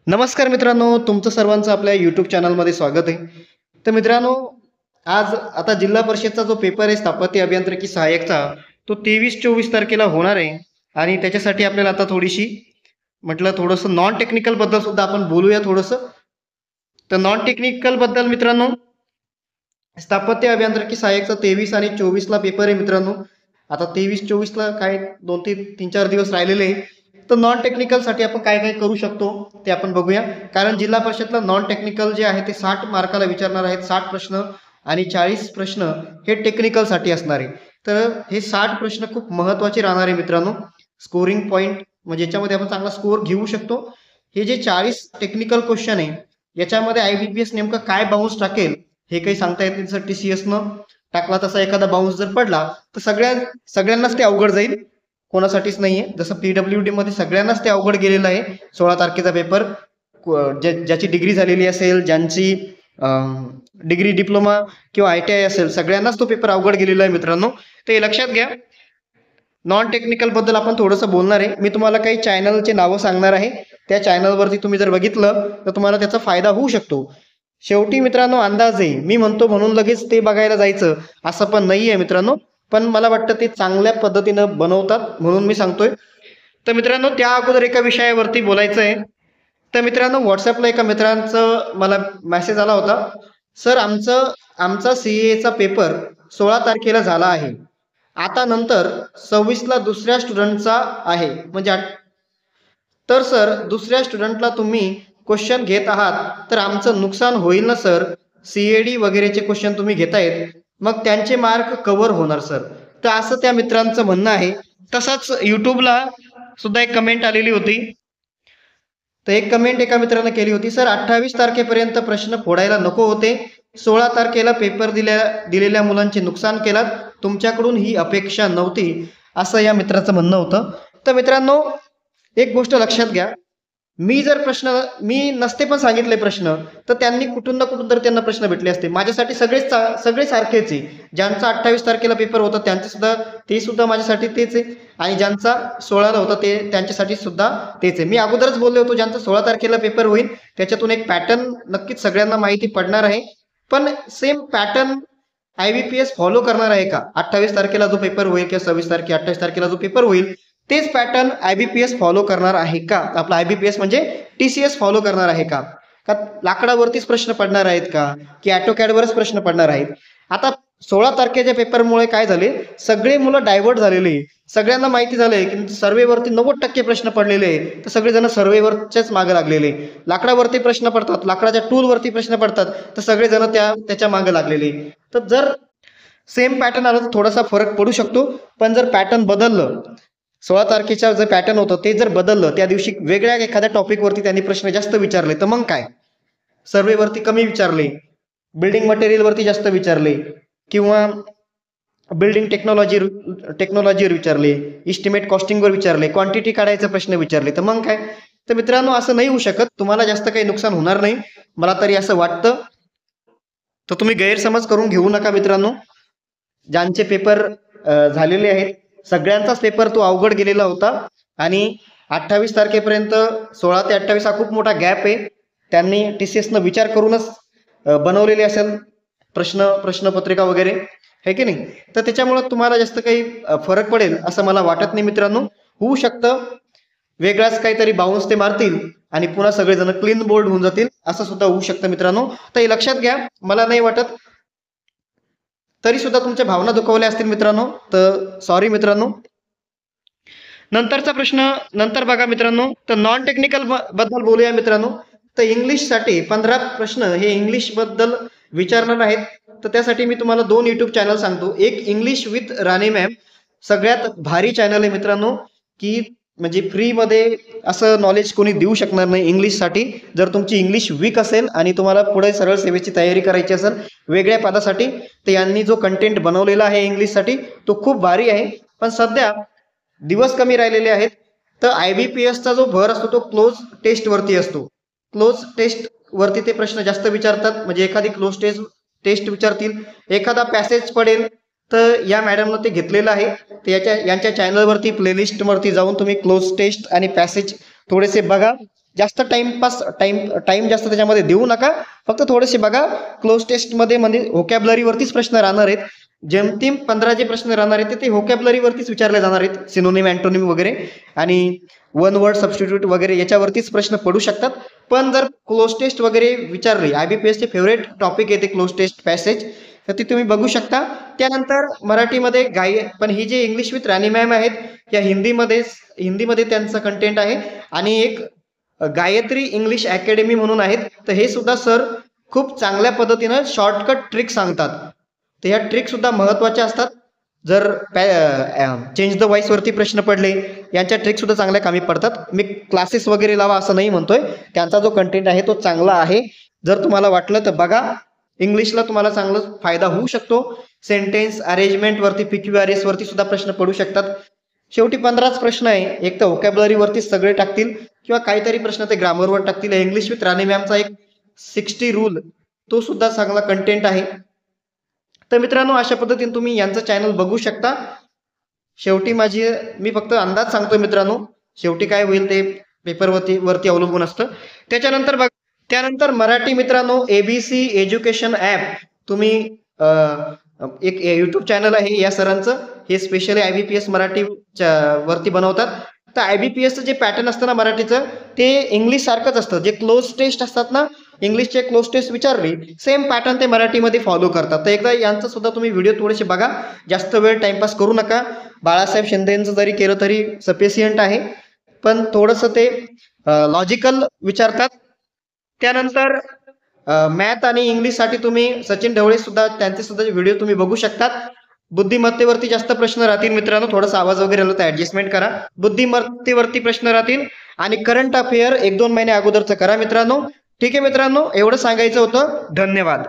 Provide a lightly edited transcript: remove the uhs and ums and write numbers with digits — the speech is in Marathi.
नमस्कार मित्रांनो, तुमचं सर्वांचं आपल्या यूट्यूब चॅनलमध्ये स्वागत आहे. तर मित्रांनो, आज आता जिल्हा परिषदचा जो पेपर आहे स्थापत्य अभियांत्रिकी सहाय्यकचा, तो 23-24 तारखेला होणार आहे. आणि त्याच्यासाठी आपल्याला आता थोडीशी म्हटलं थोडंसं नॉन टेक्निकल बद्दल सुद्धा आपण बोलूया थोडंसं. तर नॉन टेक्निकल बद्दल मित्रांनो, स्थापत्य अभियांत्रिकी सहाय्यकचा 23 आणि 24ला पेपर आहे मित्रांनो. आता 23-24ला काय 2-3-4 दिवस राहिलेले आहे. तर नॉन टेक्निकलसाठी आपण काय काय करू शकतो ते आपण बघूया. कारण जिल्हा परिषदला नॉन टेक्निकल जे आहे ते 60 मार्काला विचारणार आहेत. 60 प्रश्न आणि 40 प्रश्न हे टेक्निकलसाठी असणार आहे. तर हे 60 प्रश्न खूप महत्त्वाचे राहणार आहे मित्रांनो. स्कोरिंग पॉईंट म्हणजे याच्यामध्ये आपण चांगला स्कोअर घेऊ शकतो. हे जे 40 टेक्निकल क्वेश्चन आहे याच्यामध्ये IBPS नेमकं काय बाउन्स टाकेल हे काही सांगता येत नाही. जसं TCS न टाकला तसा एखादा बाउन्स जर पडला तर सगळ्यांनाच ते अवघड जाईल, कोणासाठीच नाहीये. जसं PWD मध्ये सगळ्यांनाच ते अवघड गेलेलं आहे. 16 तारखेचा पेपर ज्याची डिग्री झालेली असेल, ज्यांची डिग्री डिप्लोमा किंवा ITI असेल, सगळ्यांनाच तो पेपर अवघड गेलेला आहे मित्रांनो. तर हे लक्षात घ्या. नॉन टेक्निकल बद्दल आपण थोडंसं बोलणार आहे. मी तुम्हाला काही चॅनलचे नावं सांगणार आहे. त्या चॅनलवरती तुम्ही जर बघितलं तर तुम्हाला त्याचा फायदा होऊ शकतो. शेवटी मित्रांनो अंदाज आहे, मी म्हणतो म्हणून लगेच ते बघायला जायचं असं पण नाहीये मित्रांनो. पण मला वाटतं ते चांगल्या पद्धतीनं बनवतात म्हणून मी सांगतोय. तर मित्रांनो त्या अगोदर एका विषयावरती बोलायचं आहे. तर मित्रांनो व्हॉट्सअपला एका मित्रांचं मला मेसेज आला होता, सर आमचा CA चा पेपर 16 तारखेला झाला आहे. आता नंतर 26ला दुसऱ्या स्टुडंटचा आहे म्हणजे तर सर दुसऱ्या स्टुडंटला तुम्ही क्वेश्चन घेत आहात तर आमचं नुकसान होईल ना सर. CAD वगैरेचे क्वेश्चन तुम्ही घेतायत मग त्यांचे मार्क कव्हर होणार सर. तर असं त्या मित्रांचं म्हणणं आहे. तसाच युट्यूबला सुद्धा एक कमेंट आलेली होती. तर एक कमेंट एका मित्रानं केली होती, सर 28 तारखेपर्यंत प्रश्न फोडायला नको होते. 16 तारखेला पेपर दिलेल्या मुलांचे नुकसान केलात. तुमच्याकडून ही अपेक्षा नव्हती असं या मित्राचं म्हणणं होतं. तर मित्रांनो एक गोष्ट लक्षात घ्या, मी नसते पण सांगितले प्रश्न तर त्यांनी कुठून ना कुठून तर त्यांना प्रश्न भेटले असते. माझ्यासाठी सगळे सारखेच आहे. ज्यांचा 28 तारखेला पेपर होता ते सुद्धा माझ्यासाठी तेच आहे. आणि ज्यांचा 16ला होता त्यांच्यासाठी सुद्धा तेच आहे. मी अगोदरच बोललो होतो ज्यांचा 16 तारखेला पेपर होईल त्याच्यातून एक पॅटर्न नक्कीच सगळ्यांना माहिती पडणार आहे. पण सेम पॅटर्न IBPS फॉलो करणार आहे का? 28 तारखेला जो पेपर होईल किंवा 28 तारखेला जो पेपर होईल तेच पॅटर्न IBPS फॉलो करणार आहे का? आपला IBPS म्हणजे TCS फॉलो करणार आहे का? का लाकडावरतीच प्रश्न पडणार आहेत का की AutoCAD-वरच प्रश्न पडणार आहेत? आता 16 तारखेच्या पेपरमुळे काय झाले, सगळे मुलं डायव्हर्ट झालेले. सगळ्यांना माहिती झालंय की सर्वेवरती 90% प्रश्न पडलेले आहेत. तर सगळेजण सर्वेवरच्याच मागे लागलेले. लाकडावरती प्रश्न पडतात, लाकडाच्या टूलवरती प्रश्न पडतात तर सगळेजण त्याच्या मागे लागलेले. तर जर सेम पॅटर्न आलं तर थोडासा फरक पडू शकतो. पण जर पॅटर्न बदललं, 16 तारखेच्या जे पॅटर्न होतं ते जर बदललं, त्या दिवशी वेगळ्या एखाद्या टॉपिकवरती त्यांनी प्रश्न जास्त विचारले तर मग काय, सर्वेवरती कमी विचारले, बिल्डिंग मटेरियलवरती जास्त विचारले किंवा बिल्डिंग टेक्नॉलॉजीवर विचारले, इस्टिमेट कॉस्टिंगवर विचारले, क्वांटिटी काढायचा प्रश्न विचारले तर मग काय. तर मित्रांनो असं नाही होऊ शकत. तुम्हाला जास्त काही नुकसान होणार नाही, मला तरी असं वाटतं. तर तुम्ही गैरसमज करून घेऊ नका मित्रांनो. ज्यांचे पेपर झालेले आहेत सगळ्यांचाच पेपर तो अवघड गेलेला होता. आणि 28 तारखेपर्यंत 16 ते 28 हा खूप मोठा गॅप आहे. त्यांनी TCSनं विचार करूनच बनवलेले असेल प्रश्नपत्रिका वगैरे, है की नाही. तर त्याच्यामुळं तुम्हाला जास्त काही फरक पडेल असं मला वाटत नाही मित्रांनो. होऊ शकतं वेगळाच काहीतरी बाउन्स ते मारतील आणि पुन्हा सगळेजण क्लीन बोल्ड होऊन जातील, असं सुद्धा होऊ शकतं मित्रांनो. तर हे लक्षात घ्या. मला नाही वाटत तरी सुद्धा तुमच्या भावना दुखावल्या असतील मित्रांनो, तर सॉरी मित्रांनो. नंतरचा प्रश्न नंतर बघा मित्रांनो. तर नॉन टेक्निकल बद्दल बोलूया मित्रांनो. तर इंग्लिशसाठी 15 प्रश्न हे इंग्लिश बद्दल विचारणार आहेत. तर त्यासाठी मी तुम्हाला 2 YouTube चॅनल सांगतो. एक इंग्लिश विथ राणे मॅम, सगळ्यात भारी चॅनल आहे मित्रांनो, की म्हणजे फ्रीमध्ये असं नॉलेज कोणी देऊ शकणार नाही इंग्लिशसाठी. जर तुमची इंग्लिश वीक असेल आणि तुम्हाला पुढे सरळ सेवेची तयारी करायची असेल वेगळ्या पदासाठी, तर यांनी जो कंटेंट बनवलेला आहे इंग्लिशसाठी तो खूप भारी आहे. पण सध्या दिवस कमी राहिलेले आहेत. तर IBPSचा जो भर असतो तो क्लोज टेस्टवरती असतो. क्लोज टेस्टवरती ते प्रश्न जास्त विचारतात. म्हणजे एखादी क्लोज टेस्ट विचारतील, एखादा पॅसेज पडेल तर या मॅडमनं ते घेतलेलं आहे. तर यांच्या चॅनलवरती प्लेलिस्टवरती जाऊन तुम्ही क्लोज टेस्ट आणि पॅसेज थोडेसे बघा. जास्त टाइम जास्त त्याच्यामध्ये देऊ नका. फक्त थोडेसे बघा. क्लोज टेस्टमध्ये म्हणजे व्होकॅब्युलरीवरतीच प्रश्न राहणार आहेत. जेमतेम 15 जे प्रश्न राहणार आहेत ते व्होकॅब्युलरीवरतीच विचारले जाणार आहेत. सिनोनिम, अँटोनिम वगैरे आणि वन वर्ड सबस्टिट्यूट वगैरे याच्यावरतीच प्रश्न पडू शकतात. पण जर क्लोज टेस्ट वगैरे विचारली, IBPS चे फेवरेट टॉपिक येते क्लोज टेस्ट पॅसेज, तर ती तुम्ही बघू शकता. त्यानंतर मराठीमध्ये पण ही जे इंग्लिश विथ राणी मॅम आहेत या हिंदीमध्ये त्यांचं कंटेंट आहे. आणि एक गायत्री इंग्लिश अकॅडमी म्हणून आहेत, तर हे सुद्धा सर खूप चांगल्या पद्धतीनं शॉर्टकट ट्रिक सांगतात. तर ह्या ट्रिक सुद्धा महत्वाच्या असतात. जर चेंज द व्हॉइस वरती प्रश्न पडले, यांच्या ट्रिक सुद्धा चांगल्या कामी पडतात. मी क्लासेस वगैरे लावा असं नाही म्हणतोय, त्यांचा जो कंटेंट आहे तो चांगला आहे. जर तुम्हाला वाटलं तर बघा. इंग्लिशला तुम्हाला चांगला फायदा होऊ शकतो. सेंटेन्स अरेंजमेंट वरती, PQRS वरती सुद्धा प्रश्न पडू शकतात. शेवटी 15च प्रश्न आहे. एक तर व्होकॅब्युलरी वरती सगळे टाकतील किंवा काहीतरी प्रश्न ते ग्रामरवर टाकतील. इंग्लिश विथ राणी मॅमचा एक 60 रूल, तो सुद्धा चांगला कंटेंट आहे. तर मित्रांनो, अशा पद्धतीने तुम्ही यांचं चॅनल बघू शकता. शेवटी मी फक्त अंदाज सांगतोय मित्रांनो, शेवटी काय होईल ते पेपरवरती अवलंबून असतं. त्यानंतर मराठी मित्रांनो, ABC एज्युकेशन ॲप, तुम्ही एक युट्यूब चॅनल आहे या सरांचं. हे स्पेशली IBPS मराठी वरती बनवतात. तर IBPSचं जे पॅटर्न असतं ना मराठीचं, ते इंग्लिश सारखंच असतं. जे क्लोज टेस्ट असतात ना, इंग्लिशचे क्लोज टेस्ट विचारली, सेम पॅटर्न ते मराठीमध्ये फॉलो करतात. तर एकदा यांचं सुद्धा तुम्ही व्हिडिओ थोडेसे बघा. जास्त वेळ टाइमपास करू नका. बाळासाहेब शिंदेचं जरी केलं तरी सफिशियंट आहे, पण थोडंसं ते लॉजिकल विचारतात. त्यानंतर मॅथ आणि इंग्लिशसाठी तुम्ही सचिन ढवळे सुद्धा, त्यांचे सुद्धा व्हिडिओ तुम्ही बघू शकतात. बुद्धिमत्तेवरती जास्त प्रश्न राहतील मित्रांनो. थोडासा आवाज वगैरे आला तर ऍडजस्टमेंट करा. बुद्धिमत्तेवरती प्रश्न राहतील आणि करंट अफेअर 1-2 महिने अगोदरचं करा मित्रांनो. ठीक आहे मित्रांनो, एवढं सांगायचं होतं. धन्यवाद.